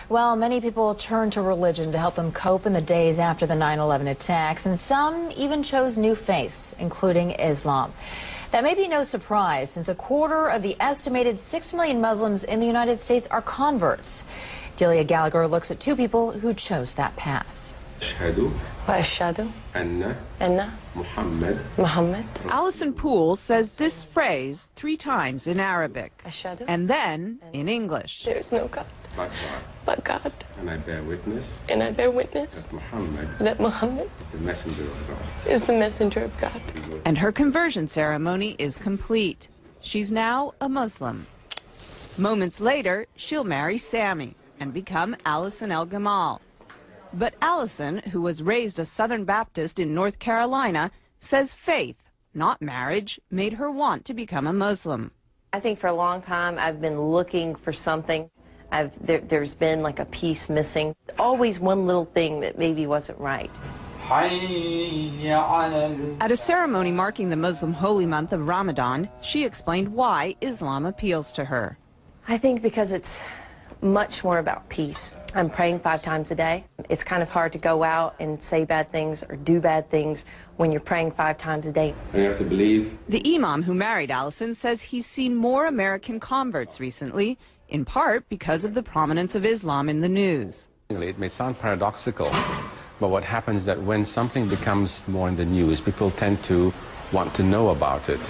Well, many people turned to religion to help them cope in the days after the 9/11 attacks, and some even chose new faiths, including Islam. That may be no surprise, since a quarter of the estimated 6 million Muslims in the United States are converts. Delia Gallagher looks at two people who chose that path. Alison Poole says this phrase 3 times in Arabic, and then in English. There is no God but God. And I bear witness. That Muhammad is the messenger of God. Is the messenger of God. And her conversion ceremony is complete. She's now a Muslim. Moments later, she'll marry Sammy and become Alison El Gamal. But Alison, who was raised a Southern Baptist in North Carolina, says faith, not marriage, made her want to become a Muslim. I think for a long time I've been looking for something. There's been like a piece missing. Always one little thing that maybe wasn't right. At a ceremony marking the Muslim holy month of Ramadan, she explained why Islam appeals to her. I think because it's much more about peace. I'm praying 5 times a day. It's kind of hard to go out and say bad things or do bad things when you're praying 5 times a day. And you have to believe. The imam who married Alison says he's seen more American converts recently, in part because of the prominence of Islam in the news. It may sound paradoxical, but what happens is that when something becomes more in the news, people tend to want to know about it.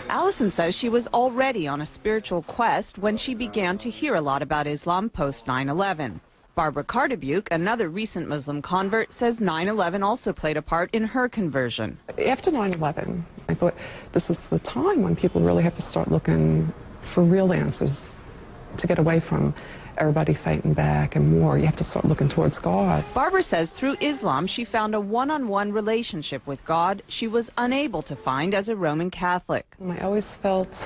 Alison says she was already on a spiritual quest when she began to hear a lot about Islam post 9/11. Barbara Cardebuke, another recent Muslim convert, says 9/11 also played a part in her conversion. After 9/11, I thought this is the time when people really have to start looking for real answers to get away from everybody fighting back and war. You have to start looking towards God. Barbara says through Islam she found a one-on-one relationship with God she was unable to find as a Roman Catholic. I always felt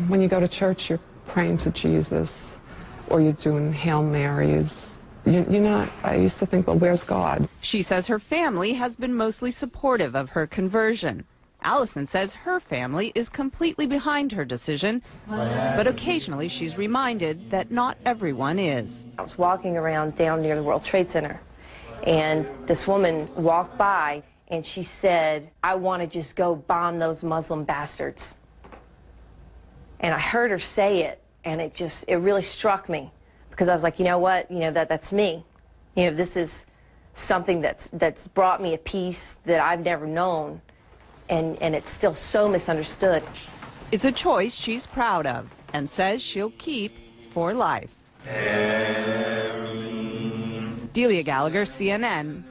when you go to church you're praying to Jesus or you're doing Hail Marys. You're not, I used to think, well, where's God? She says her family has been mostly supportive of her conversion. Alison says her family is completely behind her decision, but occasionally she's reminded that not everyone is. I was walking around down near the World Trade Center, and this woman walked by, and she said, "I want to just go bomb those Muslim bastards." And I heard her say it, and it really struck me, because I was like, you know what, that's me. This is something that's brought me a peace that I've never known. And it's still so misunderstood. It's a choice she's proud of and says she'll keep for life. Delia Gallagher, CNN.